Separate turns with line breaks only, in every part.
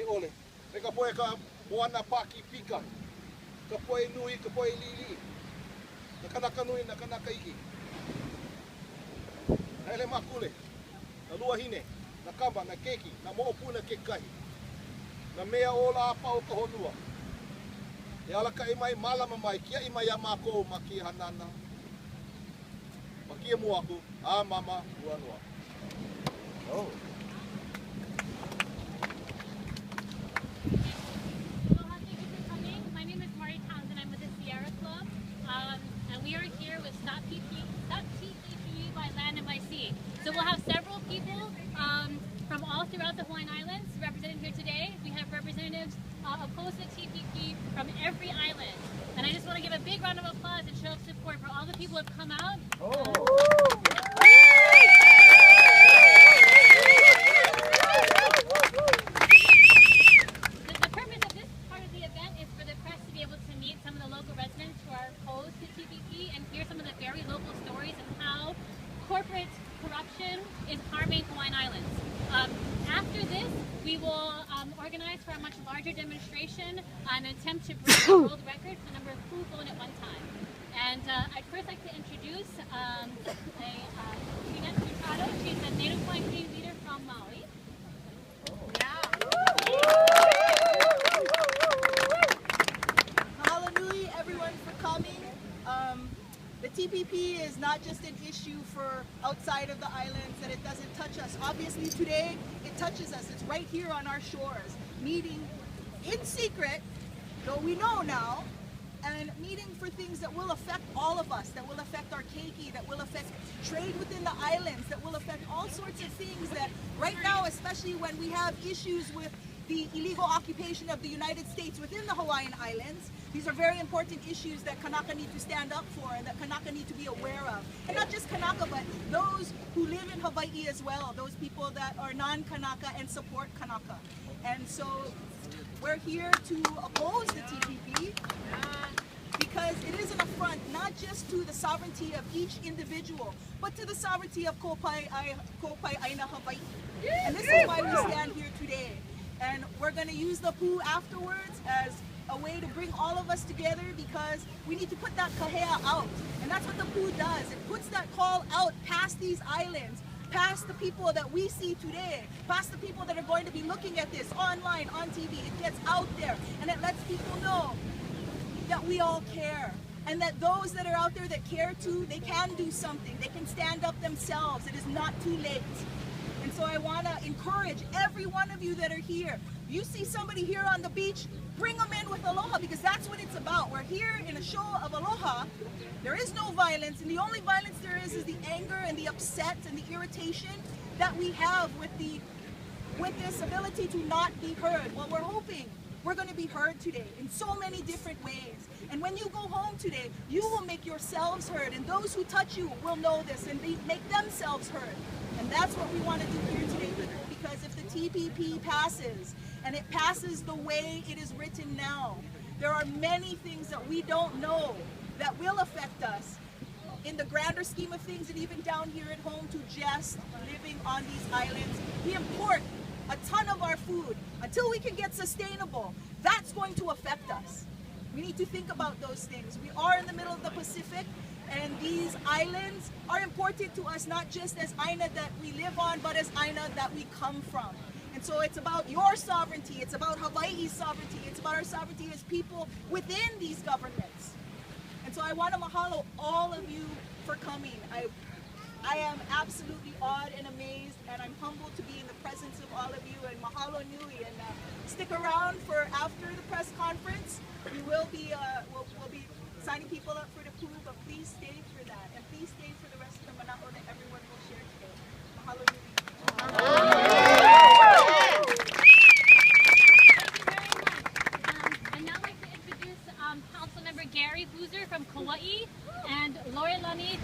ole. Me ka poe ka moana paki pika. Ka poe nui, ka poe lili. Na kanaka nui, na kanaka iki. Na ele makule. Na lua hine. Na kamba, na keki. Na moopuna kekahi. Na mea ola apa o ka honua. E alaka i mai malama mai. Kia i mai a mako maki hanana. Maki mua aku. A mama uanua. Oh.
We are here with Stop TPP by Land and by Sea. So we'll have several people from all throughout the Hawaiian Islands represented here today. We have representatives opposed to TPP from every island. And I just want to give a big round of applause and show of support for all the people who have come out. The purpose of this part of the event is for the press to be able to meet some of the local residents who are opposed to TPP and hear some of the very local stories of how corporate corruption is harming Hawaiian Islands. After this, we will organize for a much larger demonstration and attempt to break the world record for the number of poo flown at one time. And I'd first like to introduce Trina Mercado. She's a Native Hawaiian community leader from Maui.
Mahalo everyone for coming. The TPP is not just an issue for outside of the islands, that it doesn't touch us. Obviously today it touches us. It's right here on our shores, meeting in secret, though we know now, and meeting for things that will affect all of us, that will affect our keiki, that will affect trade within the islands, that will affect all sorts of things that right now, especially when we have issues with the illegal occupation of the United States within the Hawaiian Islands. These are very important issues that Kanaka need to stand up for and that Kanaka need to be aware of. And not just Kanaka, but those who live in Hawaii as well, those people that are non-Kanaka and support Kanaka. And so we're here to oppose the TPP because it is an affront not just to the sovereignty of each individual, but to the sovereignty of Kaupai Aina Hawaii. And this is why we stand here today. And we're going to use the poo afterwards as a way to bring all of us together because we need to put that kahea out. And that's what the poo does. It puts that call out past these islands, past the people that we see today, past the people that are going to be looking at this online, on TV. It gets out there and it lets people know that we all care. And that those that are out there that care too, they can do something. They can stand up themselves. It is not too late. And so I want to encourage every one of you that are here. You see somebody here on the beach, bring them in with aloha because that's what it's about. We're here in a show of aloha. There is no violence, and the only violence there is the anger and the upset and the irritation that we have with this ability to not be heard. Well, we're hoping we're going to be heard today in so many different ways. And when you go home today, you will make yourselves heard, and those who touch you will know this and make themselves heard. And that's what we want to do here today, because if the TPP passes, and it passes the way it is written now, there are many things that we don't know that will affect us in the grander scheme of things, and even down here at home to just living on these islands. We import a ton of our food. Until we can get sustainable, that's going to affect us. We need to think about those things. We are in the middle of the Pacific, and these islands are important to us, not just as Aina that we live on, but as Aina that we come from. And so it's about your sovereignty, it's about Hawaii's sovereignty, it's about our sovereignty as people within these governments. And so I want to mahalo all of you for coming. I am absolutely awed and amazed, and I'm humbled to be in the presence of all of you, and mahalo nui. And stick around for after the press conference. We will be we'll be signing people up for the poo, but please stay for that, and please stay for the rest of the mana'o that everyone will share today. Mahalo nui.
I'd now like to introduce Councilmember Gary Boozer from Kauai and Lorilani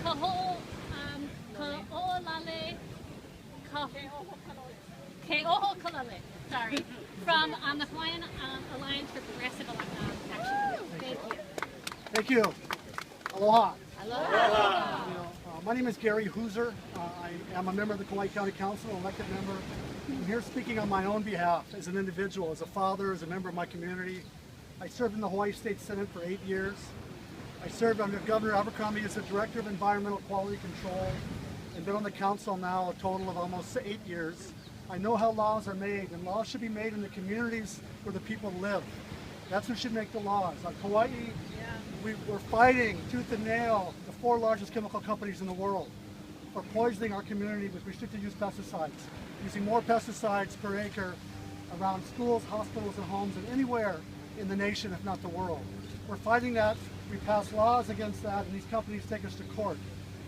Keohokalale, sorry, from the Hawaiian Alliance for Progressive Action. Thank you.
Thank you. Aloha.
Aloha.
My name is Gary Hooser. I am a member of the Kauai County Council, elected member I'm here speaking on my own behalf as an individual, as a father, as a member of my community. I served in the Hawaii State Senate for 8 years. I served under Governor Abercrombie as the Director of Environmental Quality Control and been on the council now a total of almost 8 years. I know how laws are made, and laws should be made in the communities where the people live. That's who should make the laws. On Hawaii, we're fighting tooth and nail the 4 largest chemical companies in the world for poisoning our community with restricted use pesticides, using more pesticides per acre around schools, hospitals, and homes than anywhere in the nation, if not the world. We're fighting that. We pass laws against that, and these companies take us to court.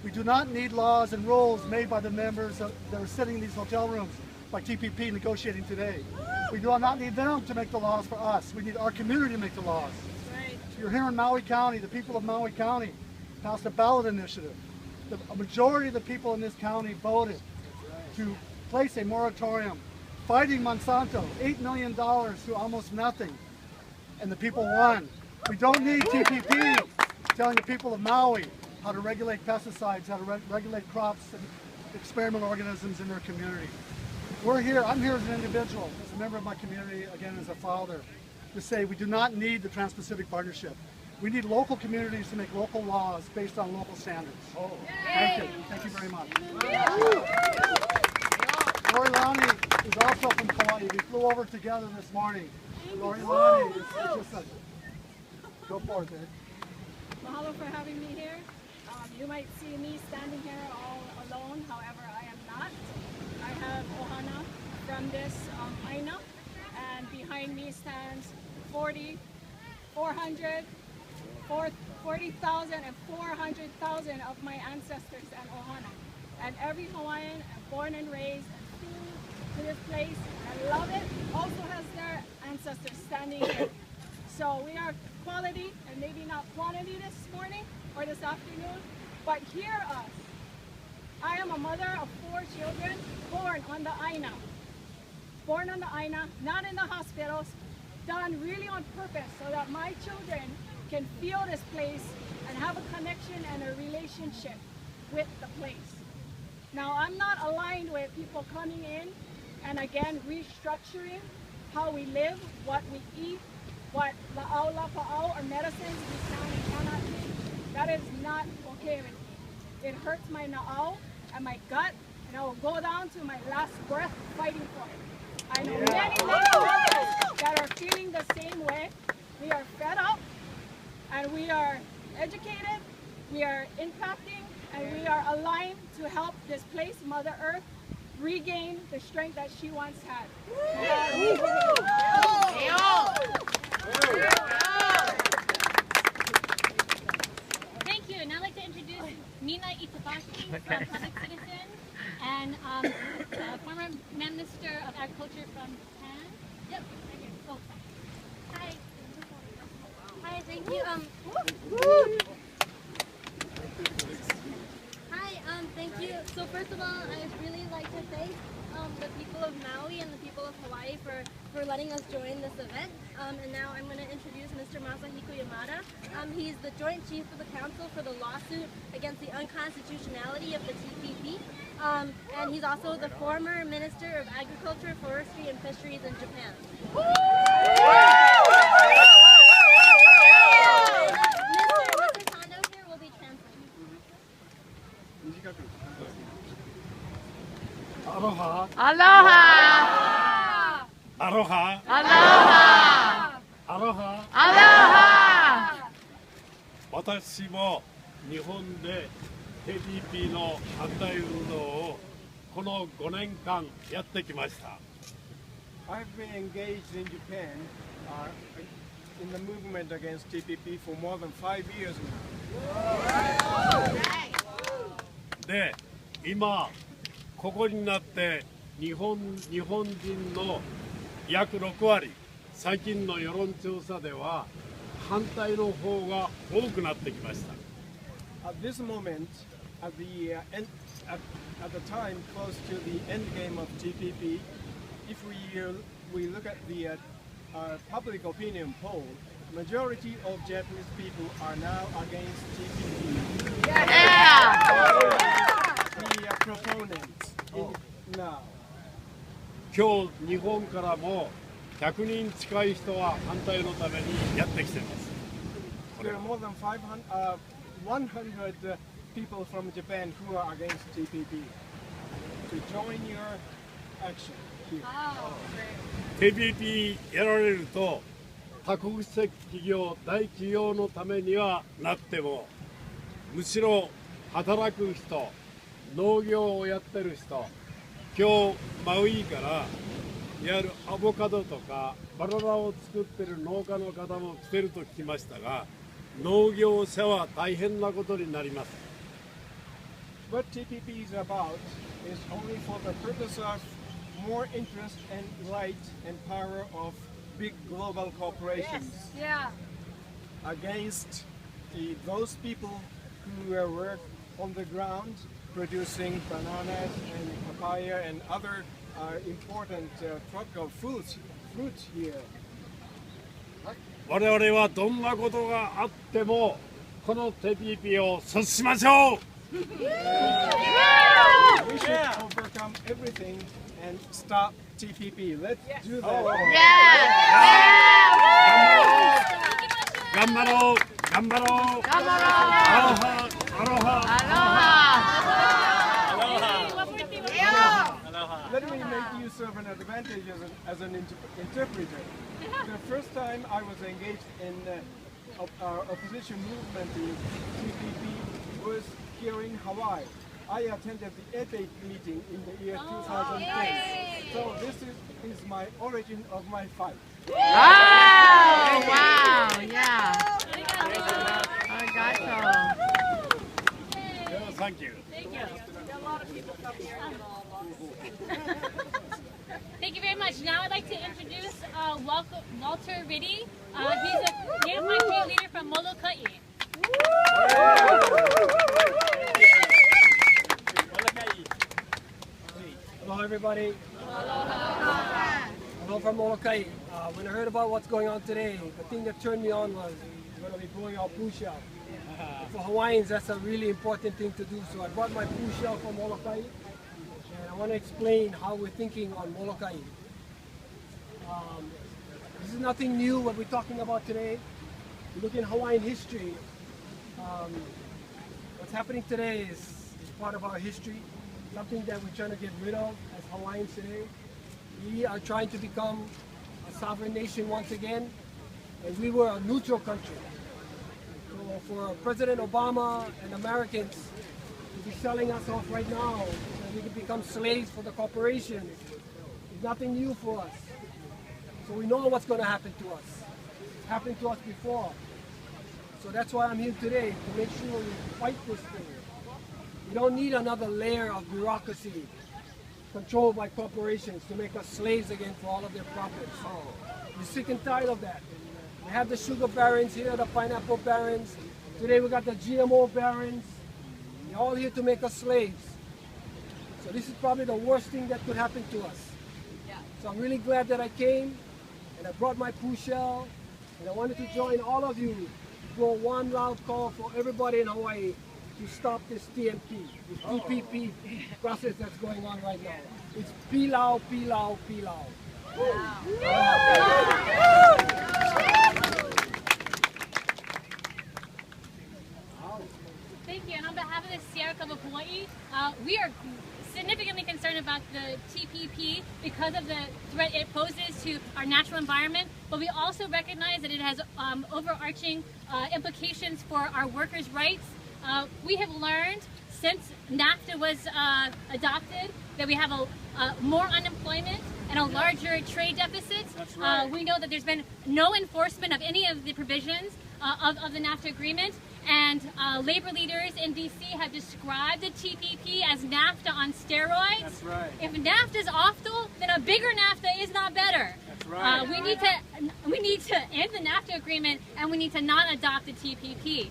We do not need laws and rules made by the members that are sitting in these hotel rooms by TPP negotiating today. We do not need them to make the laws for us. We need our community to make the laws.
Right.
You're here in Maui County. The people of Maui County passed a ballot initiative. A majority of the people in this county voted to place a moratorium, fighting Monsanto, $8 million to almost nothing, and the people won. We don't need TPP telling the people of Maui how to regulate pesticides, how to regulate crops and experimental organisms in their community. We're here, I'm here as an individual, as a member of my community, again as a father, to say we do not need the Trans-Pacific Partnership. We need local communities to make local laws based on local standards. Thank you. Thank you very much. Lori Lani is also from Hawaii. We flew over together this morning. Lori Lani is just a... Go for it, Dave.
Mahalo for having me here. You might see me standing here all alone, however I am not. I have ohana from this aina, and behind me stands 40,000 and 400,000 of my ancestors and ohana. And every Hawaiian born and raised and seen to this place and love it also has their ancestors standing here. So we are quality and maybe not quantity this morning or this afternoon, but hear us. I am a mother of 4 children born on the aina. Born on the aina, not in the hospitals, done really on purpose so that my children can feel this place and have a connection and a relationship with the place. Now, I'm not aligned with people coming in and again restructuring how we live, what we eat, what la'au lapa'au or medicines we can and cannot take. That is not okay with me. It hurts my na'au and my gut, and I will go down to my last breath fighting for it. I know many others that are feeling the same way. We are fed up, and we are educated, we are impacting, and we are aligned to help this place, Mother Earth, regain the strength that she once had.
Thank you. And I'd like to introduce Nina Itabaki from Public Citizen and former Minister of Agriculture from Japan. Yep. Right here. Oh. Hi. Hi, thank you.
Hi, thank you. So first of all, I'd really like to thank the people of Maui and the people of Hawaii for letting us join this event. And now I'm going to introduce Mr. Masahiko Yamada. He's the Joint Chief of the Council for the lawsuit against the unconstitutionality of the TPP. And he's also the former Minister of Agriculture, Forestry, and Fisheries in Japan. Mr. Kondo here will be translating.
Aloha.
Aloha!
Aloha.
Aloha!
Aloha.
Aloha!
私も日本で TPP の反対運動をこの5年間やってきました。
I've been engaged in Japan in the movement against TPP for more than 5 years now.
で、今ここになって日本人の約6割、最近の世論調査では反対の方が多くなってきました。
At this moment, at the time close to the end game of TPP, if we look at the public opinion poll, majority of Japanese people are now against TPP.
Yeah!
The proponents now.
今日日本からも100人近い人は反対のためにやってきています。
There are more than 100 people from Japan who are against TPP to join your action here.
TPP やられると多国籍企業、大企業のためにはなっても、むしろ働く人、農業をやってる人、今日マウイからいわゆるアボカドとかバナナを作ってる農家の方も来てると聞きましたが、農業者は大変なことになります。
What TPP is about is only for the purpose of more interest and light and power of big global corporations against those people who work on the ground producing bananas and papaya and other important tropical fruits here.
我々はどんなことがあってもこの TPP を阻止しましょう。
We should overcome everything and stop TPP. Let's do that.
頑張ろう、頑張ろう、アロハ、アロハ、アロハ。
Let me make use of an advantage as an interpreter. The first time I was engaged in opposition movement in TPP was here in Hawaii. I attended the epic meeting in the year 2010. So this is my origin of my fight.
Wow! Wow! Yeah. Arigato.
Thank you.
Thank you very much. Now I'd like to introduce Walter Riddy. He's a Native Haiku leader from Molokai.
Hello everybody. Hello from Molokai. When I heard about what's going on today, the thing that turned me on was we're going to be blowing our poo shell. For Hawaiians, that's a really important thing to do. So I brought my poo shell from Molokai, and I want to explain how we're thinking on Molokai. This is nothing new what we're talking about today. You look in Hawaiian history, what's happening today is part of our history, something that we're trying to get rid of as Hawaiians today. We are trying to become a sovereign nation once again, and we were a neutral country. So for President Obama and Americans to be selling us off right now so we can become slaves for the corporations is nothing new for us. So we know what's going to happen to us. It's happened to us before. So that's why I'm here today, to make sure we fight this thing. We don't need another layer of bureaucracy controlled by corporations to make us slaves again for all of their profits. We're sick and tired of that. We have the sugar barons here, the pineapple barons. Today we got the GMO barons. They're all here to make us slaves. So this is probably the worst thing that could happen to us. So I'm really glad that I came, and I brought my poo shell, and I wanted to join all of you to go one loud call for everybody in Hawaii to stop this TMP, this TPP process that's going on right now. It's pilau, pilau, pilau.
Thank you. And on behalf of the Sierra Club of Hawaii, we are significantly concerned about the TPP because of the threat it poses to our natural environment, but we also recognize that it has overarching implications for our workers' rights. We have learned since NAFTA was adopted that we have more unemployment and a larger trade deficit.
That's right.
We know that there's been no enforcement of any of the provisions of the NAFTA agreement, and labor leaders in DC have described the TPP as NAFTA on steroids.
That's right.
If NAFTA is awful, then a bigger NAFTA is not better.
That's right.
We need to end the NAFTA agreement, and we need to not adopt the TPP.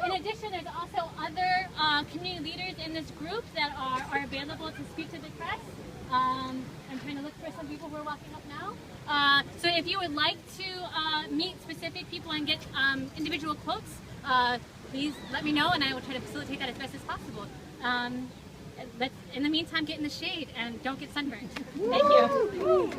In addition, there's also other community leaders in this group that are available to speak to the press. I'm trying to look for some people who are walking up now. So if you would like to meet specific people and get individual quotes, please let me know, and I will try to facilitate that as best as possible. let's, in the meantime, get in the shade and don't get sunburned. Thank you.